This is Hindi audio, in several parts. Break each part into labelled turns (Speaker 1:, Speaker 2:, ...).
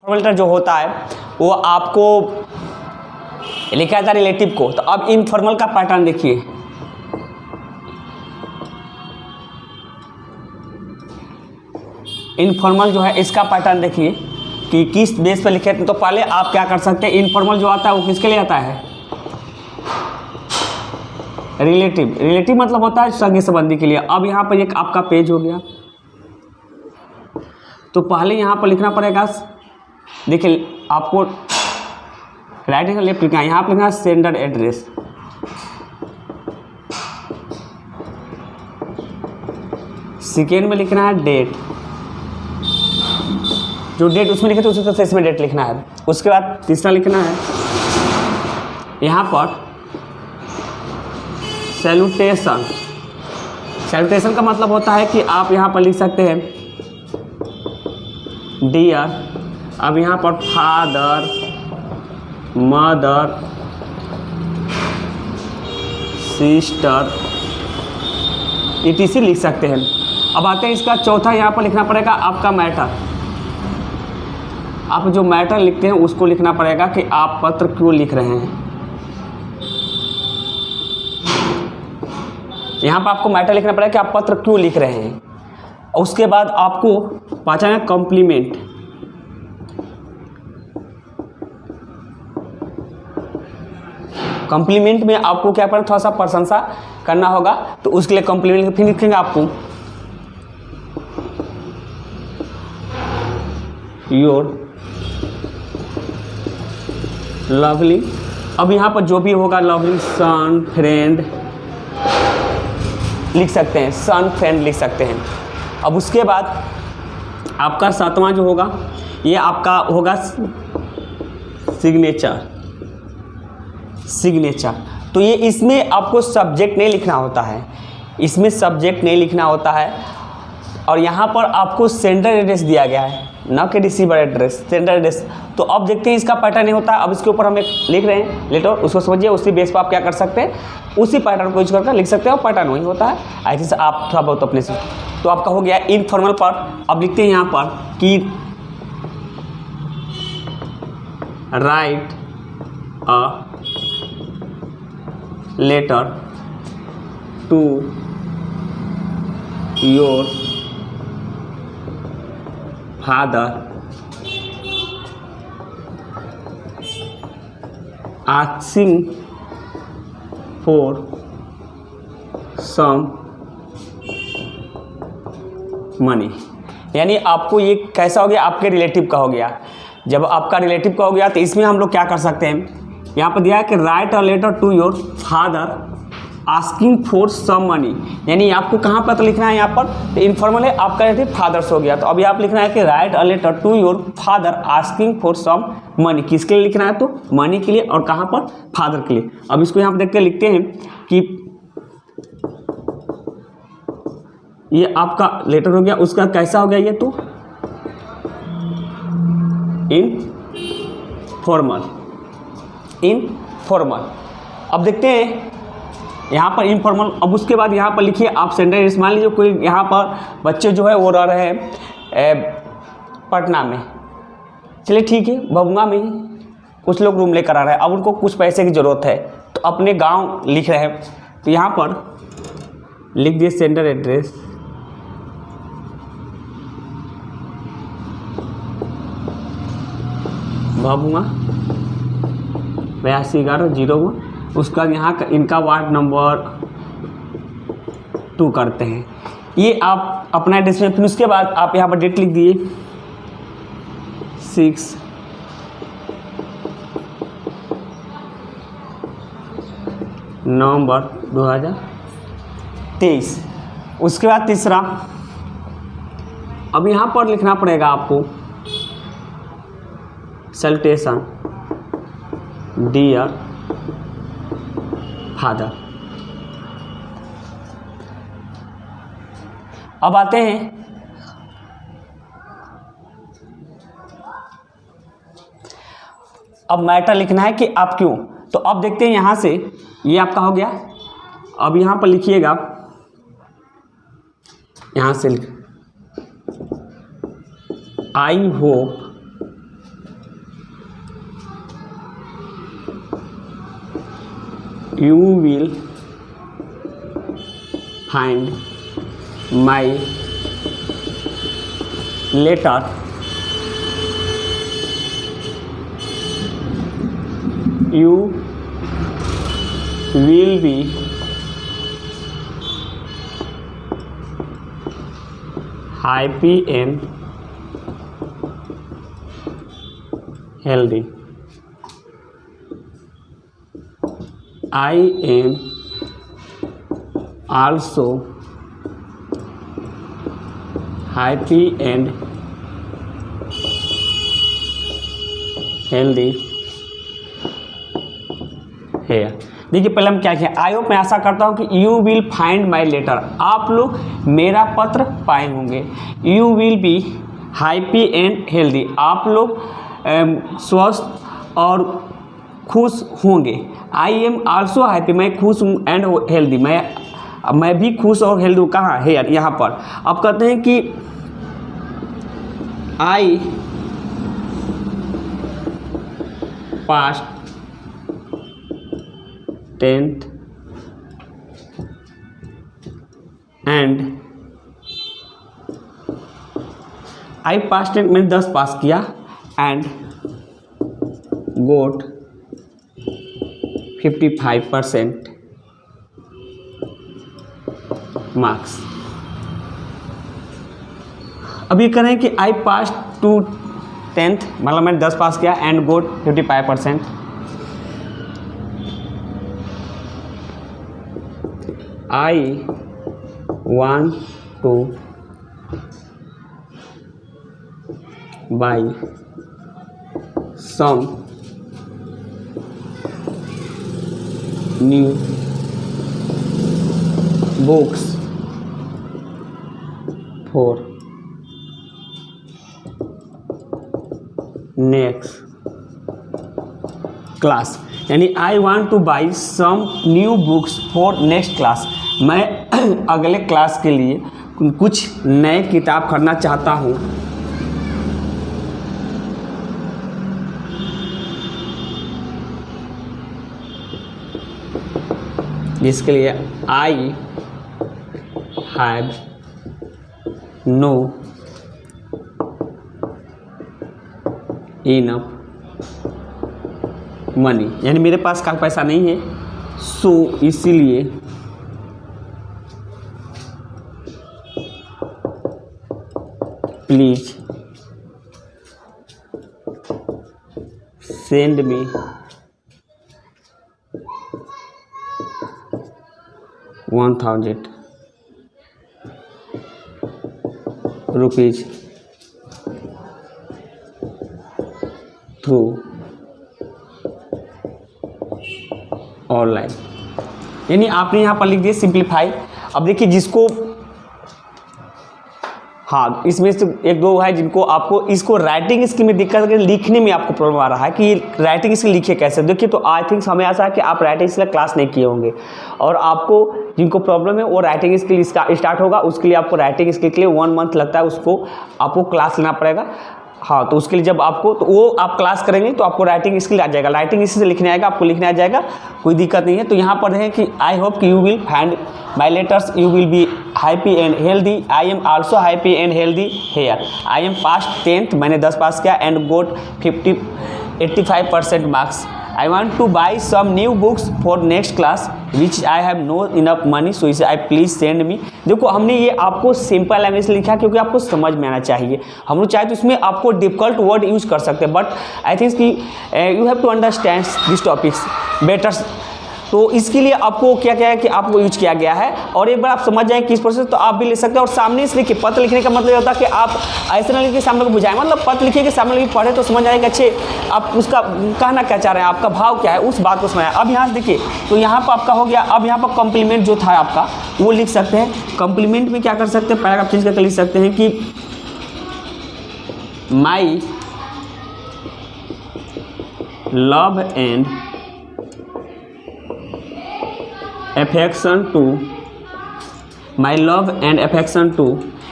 Speaker 1: लेटर जो होता है वो आपको लिखा जाता है रिलेटिव को। तो अब इनफॉर्मल का पैटर्न देखिए, इनफॉर्मल जो है इसका पैटर्न देखिए कि किस बेस पर लिखे थे। तो पहले आप क्या कर सकते हैं, इनफॉर्मल जो आता है वो किसके लिए आता है, रिलेटिव। रिलेटिव मतलब होता है सगे संबंधी के लिए। अब यहाँ पर एक आपका पेज हो गया, तो पहले यहाँ पर लिखना पड़ेगा, देखिए आपको राइट हैंड लेफ्ट लिखना है, यहाँ पर लिखना है सेंडर एड्रेस, सेकेंड में लिखना है डेट, जो डेट उसमें लिखे थे उसी तरह से इसमें डेट लिखना है। उसके बाद तीसरा लिखना है यहाँ पर सैल्यूटेशन। सैल्यूटेशन का मतलब होता है कि आप यहाँ पर लिख सकते हैं डियर, अब यहाँ पर फादर, मदर, सिस्टर etc लिख सकते हैं। अब आते हैं इसका चौथा, यहाँ पर लिखना पड़ेगा आपका मैटर। आप जो मैटर लिखते हैं उसको लिखना पड़ेगा कि आप पत्र क्यों लिख रहे हैं। यहाँ पर आपको मैटर लिखना पड़ेगा कि आप पत्र क्यों लिख रहे हैं। उसके बाद आपको पांचवा है कॉम्प्लीमेंट। कॉम्प्लीमेंट में आपको क्या पड़ेगा, थोड़ा सा प्रशंसा करना होगा, तो उसके लिए कॉम्प्लीमेंट फिर लिखेंगे आपको योर लवली। अब यहाँ पर जो भी होगा लवली सन फ्रेंड लिख सकते हैं, सन फ्रेंड लिख सकते हैं। अब उसके बाद आपका सातवां जो होगा ये आपका होगा सिग्नेचर। सिग्नेचर तो ये इसमें आपको सब्जेक्ट नहीं लिखना होता है, इसमें सब्जेक्ट नहीं लिखना होता है। और यहाँ पर आपको सेंडर एड्रेस दिया गया है, ना कि रिसीवर एड्रेस, सेंडर एड्रेस। तो अब देखते हैं इसका पैटर्न नहीं होता है। अब इसके ऊपर हम एक लिख रहे हैं लेटर, उसको समझिए, उसी बेस पर आप क्या कर सकते हैं, उसी पैटर्न को यूज करके लिख सकते हैं और पैटर्न वही होता है। ऐसे से आप थोड़ा बहुत अपने से, तो आपका हो गया इनफॉर्मल पर। अब लिखते हैं यहाँ पर कि write a letter to your father asking for some money. यानी आपको ये कैसा हो गया, आपके रिलेटिव का हो गया। जब आपका रिलेटिव का हो गया तो इसमें हम लोग क्या कर सकते हैं, यहाँ पर दिया है कि write a letter to your father asking for some money. यानी आपको कहाँ पर तो लिखना है, यहाँ पर तो इनफॉर्मल है, आपका रिलेटिव फादर्स हो गया। तो अभी आप लिखना है कि write a letter to your father asking for some money. किसके लिए लिखना है, तो मनी के लिए, और कहाँ पर, फादर के लिए। अब इसको यहाँ पर देख के लिखते हैं कि ये आपका लेटर हो गया, उसका कैसा हो गया ये, तो इनफॉर्मल। इनफॉर्मल। अब देखते हैं यहाँ पर इनफॉर्मल। अब उसके बाद यहाँ पर लिखिए आप सेंडर एड्रेस। मान लीजिए कोई यहाँ पर बच्चे जो है वो रह रहे हैं पटना में, चलिए ठीक है, भभुआ में ही कुछ लोग रूम लेकर आ रहे हैं। अब उनको कुछ पैसे की ज़रूरत है तो अपने गांव लिख रहे हैं, तो यहाँ पर लिख दिए सेंडर एड्रेस, भभुआ 821101। उसका यहाँ का इनका वार्ड नंबर 2 करते हैं। ये आप अपना एड्रेस में, फिर उसके बाद आप यहाँ पर डेट लिख दिए 6 नवंबर 2023। उसके बाद तीसरा, अब यहाँ पर लिखना पड़ेगा आपको सैल्यूटेशन डियर फादर। अब आते हैं अब मैटर लिखना है कि आप क्यों। तो अब देखते हैं यहाँ से, ये आपका हो गया। अब यहाँ पर लिखिएगा, यहाँ से लिख I hope you will find my letter you will be happy and healthy. I am also happy and healthy here. देखिए पहले हम क्या किया, आई होप मैं आशा करता हूँ कि you will find my letter, आप लोग मेरा पत्र पाए होंगे. You will be happy and healthy, आप लोग स्वस्थ और खुश होंगे. आई एम आल्सो हैप्पी, मैं खुश हूँ, एंड हेल्दी, मैं भी खुश और हेल्दी हूँ. कहाँ? हेयर, यहाँ पर. अब कहते हैं कि आई पास्ट 10th एंड आई पास 10, मैंने 10 पास किया, एंड गोट 55% मार्क्स. अब ये करें कि आई पास टू 10th, मतलब मैंने 10 पास किया, and goat 55%. I want to buy some new books for next class. यानी I want to buy some new books for next class, मैं अगले क्लास के लिए कुछ नए किताब खरीदना चाहता हूँ. जिसके लिए I have no enough money, यानी मेरे पास का पैसा नहीं है, सो इसीलिए please send me ₹1000 through online. यानी आपने यहाँ पर लिख दिया सिंप्लीफाई. अब देखिए जिसको, हाँ इसमें से एक दो है जिनको आपको इसको राइटिंग स्किल में दिक्कत है, लिखने में आपको प्रॉब्लम आ रहा है कि राइटिंग स्किल लिखिए कैसे. देखिए तो आई थिंक हमें ऐसा है कि आप राइटिंग स्किल क्लास नहीं किए होंगे, और आपको जिनको प्रॉब्लम है वो राइटिंग स्किल स्टार्ट होगा, उसके लिए आपको राइटिंग स्किल के लिए 1 मंथ लगता है, उसको आपको क्लास लेना पड़ेगा. हाँ तो उसके लिए जब आपको, तो वो आप क्लास करेंगे तो आपको राइटिंग स्किल आ जाएगा, राइटिंग स्किल से लिखने आएगा, आपको लिखने आ जाएगा, कोई दिक्कत नहीं है. तो यहाँ पर है कि आई होप कि you will find my letters, you will be happy and healthy. I am also happy and healthy here. I am pass 10th, मैंने 10 पास किया, and got 85% marks. I want to buy some new books for next class which I have no enough money, so इसे आई प्लीज सेंड मी. देखो हमने ये आपको सिंपल लैंग्वेज लिखा क्योंकि आपको समझ में आना चाहिए. हम लोग चाहे तो इसमें आपको डिफिकल्ट वर्ड यूज कर सकते हैं, बट आई थिंक कि you have to understand this topics better. तो इसके लिए आपको क्या क्या है कि आपको यूज किया गया है, और एक बार आप समझ जाएं किस प्रोसेस, तो आप भी ले सकते हैं. और सामने से लिखिए, पत्र लिखने का मतलब होता है कि आप ऐसे ना लिखिए सामने को बुझाएं, मतलब पत्र लिखिए कि सामने लिखिए, पढ़े तो समझ आएगा अच्छे आप उसका कहना क्या चाह रहे हैं, आपका भाव क्या है, उस बात को समझाएं. अब यहाँ से देखिए, तो यहाँ पर आपका हो गया. अब यहाँ पर कॉम्प्लीमेंट जो था आपका वो लिख सकते हैं. कॉम्प्लीमेंट में क्या कर सकते हैं, पैराग्राफ चेंज करके लिख सकते हैं कि my love and affection to, my love and affection to,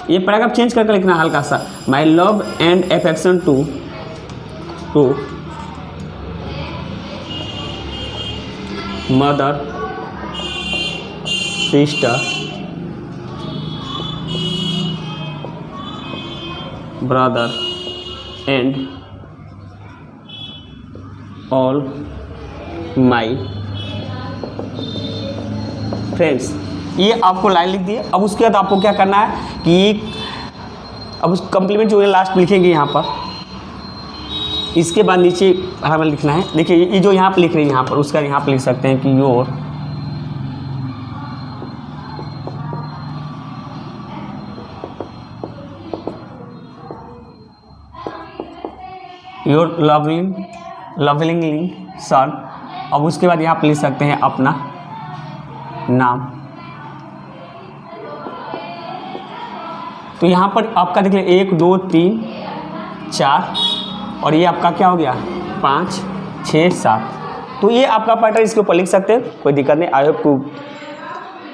Speaker 1: ये पैराग्राफ चेंज करके लिखना हल्का सा. my love and affection to mother sister, brother and all my friends. ये आपको लाइन लिख दी है। अब उसके बाद आपको क्या करना है कि अब उस कम्प्लीमेंट जो है लास्ट लिखेंगे यहाँ पर, इसके बाद नीचे हमें लिखना है। देखिए ये जो यहाँ पर लिख रहे हैं यहाँ पर, उसका यहाँ पर लिख सकते हैं कि योर लवलिंग सन। अब उसके बाद यहाँ पर लिख सकते हैं अपना नाम। तो यहाँ पर आपका देखिए 1 2 3 4 और ये आपका क्या हो गया 5 6 7। तो ये आपका पैटर्न इसके ऊपर लिख सकते हैं, कोई दिक्कत नहीं। I hope